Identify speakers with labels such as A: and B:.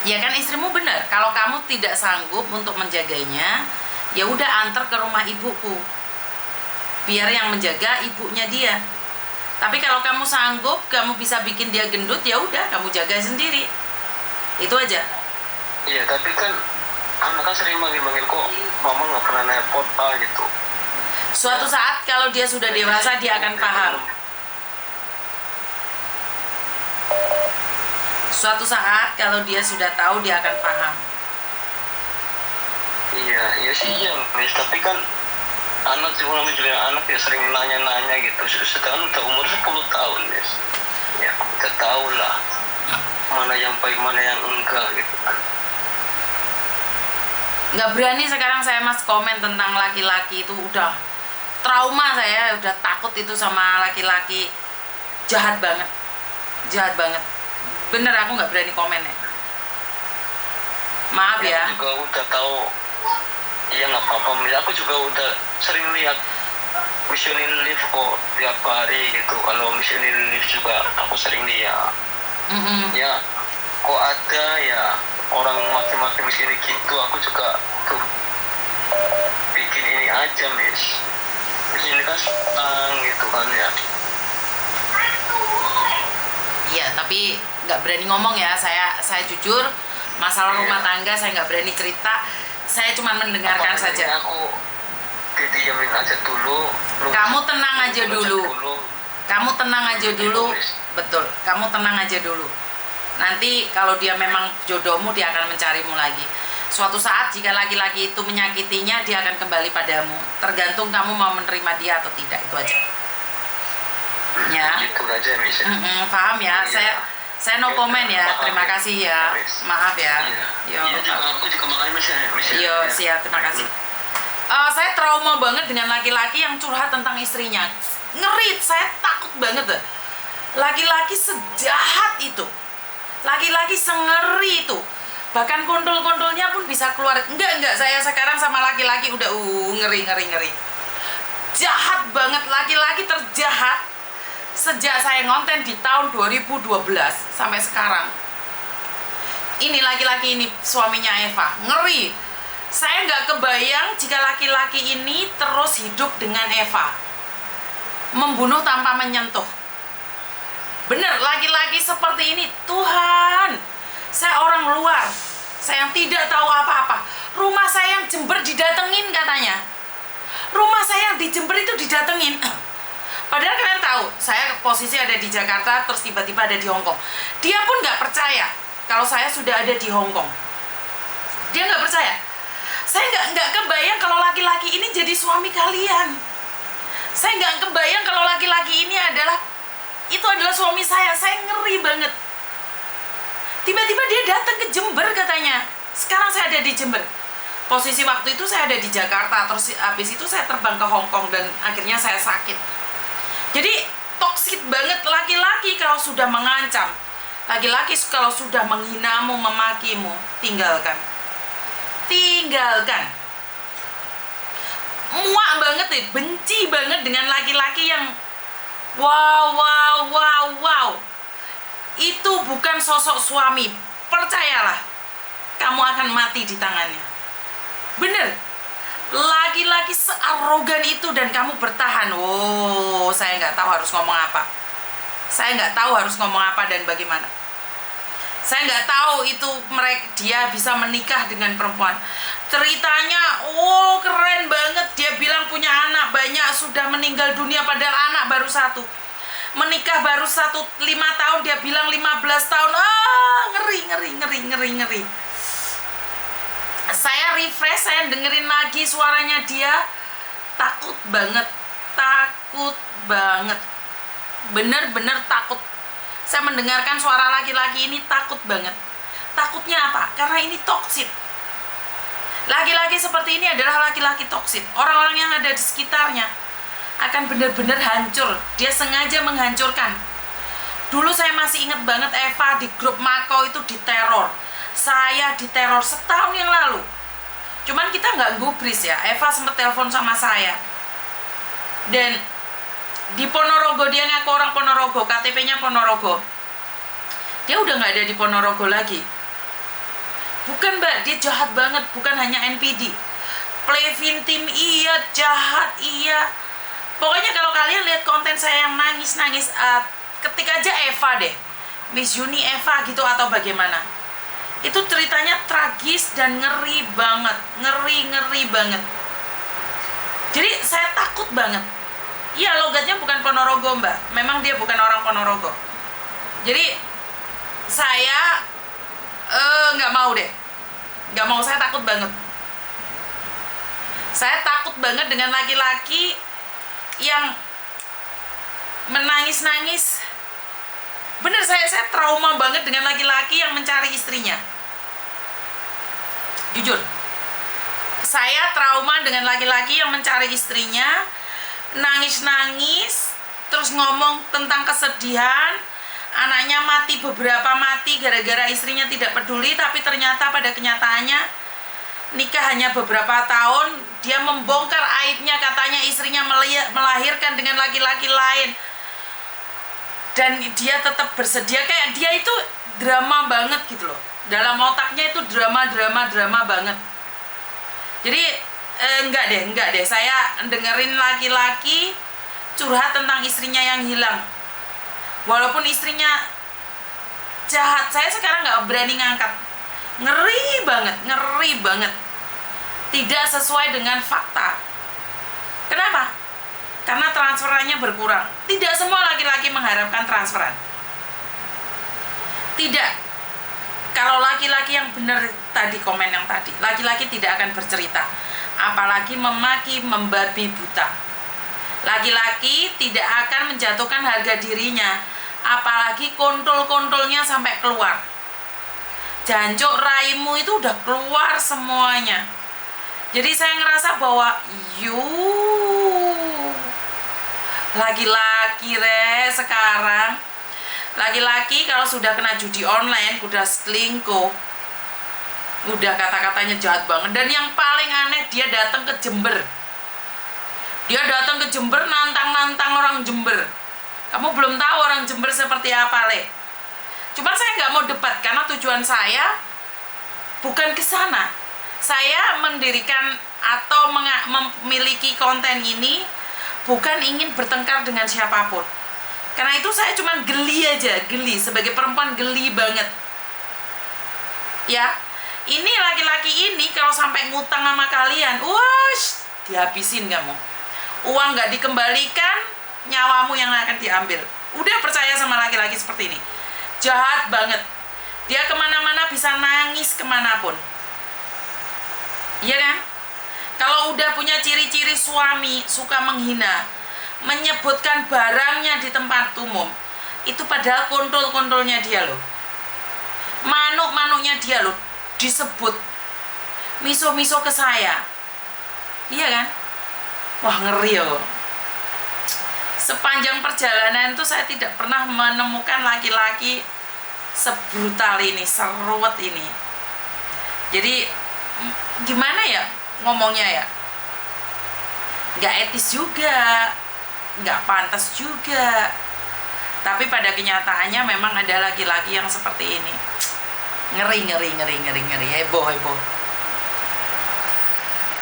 A: Ya kan istrimu benar. Kalau kamu tidak sanggup untuk menjaganya, ya udah antar ke rumah ibuku. Biar yang menjaga ibunya dia. Tapi kalau kamu sanggup, kamu bisa bikin dia gendut, ya udah kamu jaga sendiri. Itu aja.
B: Iya, tapi kan anak kan sering manggil-manggil, kok mama nggak pernah nepot gitu.
A: Suatu saat kalau dia sudah dewasa, dia akan paham. Suatu saat kalau dia sudah tahu, dia akan paham.
B: Iya sih iya, Miss. Tapi kan anak juga namanya anak ya sering nanya-nanya gitu. Sedangkan udah umur 10 tahun, Miss. Ya, kita tahu lah mana yang baik, mana yang enggak gitu kan.
A: Nggak berani sekarang saya mas komen tentang laki-laki itu, udah trauma saya, udah takut itu sama laki-laki. Jahat banget, jahat banget. Bener, aku nggak berani komen ya. Maaf ya.
B: Aku juga udah tahu. Iya nggak apa-apa, Miss. Aku juga udah sering lihat Mission in Live kok tiap hari gitu. Kalau Mission in Live juga aku sering lihat. Ya, kok ada ya orang maki-maki Miss ini gitu. Aku juga tuh bikin ini aja, Miss. Miss ini kan senang gitu kan ya.
A: Iya, tapi nggak berani ngomong ya. Saya jujur, masalah rumah tangga saya nggak berani cerita. Saya cuma mendengarkan saja.
B: Aku didiamin aja dulu.
A: Kamu tenang aja dulu. Kamu tenang aja dulu. Betul, kamu tenang aja dulu. Nanti kalau dia memang jodohmu, dia akan mencarimu lagi. Suatu saat jika laki-laki itu menyakitinya, dia akan kembali padamu. Tergantung kamu mau menerima dia atau tidak, itu aja. Ya.
B: Gitu aja, Miss.
A: Paham ya? Saya no komen ya. Terima kasih ya. Maaf ya.
B: Iya, aku juga makanya Miss.
A: Iya, siap. Terima kasih. Saya trauma banget dengan laki-laki yang curhat tentang istrinya. Ngeri, saya takut banget deh. Laki-laki sejahat itu. Laki-laki sengeri itu. Bahkan kondol-kondolnya pun bisa keluar. Enggak, saya sekarang sama laki-laki udah ngeri. Jahat banget, laki-laki terjahat sejak saya ngonten di tahun 2012 sampai sekarang. Ini laki-laki ini suaminya Eva, ngeri. Saya nggak kebayang jika laki-laki ini terus hidup dengan Eva, membunuh tanpa menyentuh. Bener, laki-laki seperti ini, Tuhan. Saya orang luar, saya yang tidak tahu apa-apa. Rumah saya yang Jember didatengin katanya. Rumah saya yang di Jember itu didatengin. Padahal kalian tahu, saya posisi ada di Jakarta, terus tiba-tiba ada di Hong Kong. Dia pun nggak percaya kalau saya sudah ada di Hong Kong. Dia nggak percaya. Saya nggak kebayang kalau laki-laki ini jadi suami kalian. Saya nggak kebayang kalau laki-laki ini adalah suami saya. Saya ngeri banget. Tiba-tiba dia datang ke Jember katanya. Sekarang saya ada di Jember. Posisi waktu itu saya ada di Jakarta, terus habis itu saya terbang ke Hong Kong dan akhirnya saya sakit. Jadi toksik banget laki-laki kalau sudah mengancam. Laki-laki kalau sudah menghinamu, memakimu, tinggalkan. Muak banget deh, benci banget dengan laki-laki yang wow. Itu bukan sosok suami. Percayalah, kamu akan mati di tangannya. Bener. Laki-laki searogan itu dan kamu bertahan. Saya nggak tahu harus ngomong apa. Saya nggak tahu harus ngomong apa dan bagaimana. Saya nggak tahu itu dia bisa menikah dengan perempuan. Ceritanya, keren banget. Dia bilang punya anak banyak, sudah meninggal dunia padahal anak baru 1. Menikah baru 5 tahun, dia bilang 15 tahun. Ngeri. Saya refresh, saya dengerin lagi suaranya dia, takut banget, bener-bener takut. Saya mendengarkan suara laki-laki ini takut banget. Takutnya apa? Karena ini toksik. Laki-laki seperti ini adalah laki-laki toksik. Orang-orang yang ada di sekitarnya akan benar-benar hancur. Dia sengaja menghancurkan. Dulu saya masih ingat banget Eva di grup Mako itu diteror. Saya diteror setahun yang lalu. Cuman kita nggak gubris ya. Eva sempat telepon sama saya. Dan di Ponorogo, dia ngaku orang Ponorogo, KTP-nya Ponorogo. Dia udah nggak ada di Ponorogo lagi. Bukan mbak, dia jahat banget. Bukan hanya NPD, Plevin Team iya, jahat iya. Pokoknya kalau kalian lihat konten saya yang nangis-nangis, ketik aja Eva deh, Miss Uni Eva gitu atau bagaimana, itu ceritanya tragis dan ngeri banget, ngeri banget. Jadi saya takut banget. Iya, logatnya bukan Ponorogo mbak, memang dia bukan orang Ponorogo. Jadi saya nggak mau deh, nggak mau. Saya takut banget. Saya takut banget dengan laki-laki yang menangis-nangis. Bener, saya trauma banget dengan laki-laki yang mencari istrinya. Jujur, saya trauma dengan laki-laki yang mencari istrinya, nangis-nangis, terus ngomong tentang kesedihan, anaknya mati, beberapa mati gara-gara istrinya tidak peduli, tapi ternyata pada kenyataannya nikah hanya beberapa tahun, dia membongkar aibnya, katanya istrinya melahirkan dengan laki-laki lain, dan dia tetap bersedia. Kayak dia itu drama banget gitu loh, dalam otaknya itu drama banget. Jadi enggak deh saya dengerin laki-laki curhat tentang istrinya yang hilang. Walaupun istrinya jahat, saya sekarang nggak berani ngangkat. Ngeri banget. Tidak sesuai dengan fakta. Kenapa? Karena transferannya berkurang. Tidak semua laki-laki mengharapkan transferan. Tidak. Kalau laki-laki yang benar tadi, komen yang tadi, laki-laki tidak akan bercerita, apalagi memaki, membabi buta. Laki-laki tidak akan menjatuhkan harga dirinya, apalagi kontol-kontolnya sampai keluar. Jancuk raimu itu udah keluar semuanya. Jadi saya ngerasa bahwa laki-laki sekarang, laki-laki kalau sudah kena judi online, udah selingkuh, udah kata-katanya jahat banget. Dan yang paling aneh, dia datang ke Jember. Dia datang ke Jember, nantang-nantang orang Jember. Kamu belum tahu orang Jember seperti apa, Le. Cuma saya nggak mau debat, karena tujuan saya bukan ke sana. Saya mendirikan atau memiliki konten ini bukan ingin bertengkar dengan siapapun. Karena itu saya cuma geli aja, geli. Sebagai perempuan geli banget. Ya, ini laki-laki ini kalau sampai ngutang sama kalian, dihabisin kamu. Uang nggak dikembalikan, nyawamu yang akan diambil. Udah percaya sama laki-laki seperti ini. Jahat banget. Dia kemana-mana bisa nangis kemanapun. Iya kan? Kalau udah punya ciri-ciri suami suka menghina, menyebutkan barangnya di tempat umum, itu padahal kontol-kontolnya dia loh, manuk-manuknya dia loh disebut miso-miso ke saya. Iya kan? Wah, ngeri ya. Sepanjang perjalanan itu saya tidak pernah menemukan laki-laki sebrutal ini, seruwet ini. Jadi gimana ya ngomongnya ya, nggak etis juga, nggak pantas juga. Tapi pada kenyataannya memang ada laki-laki yang seperti ini. Ngeri, heboh.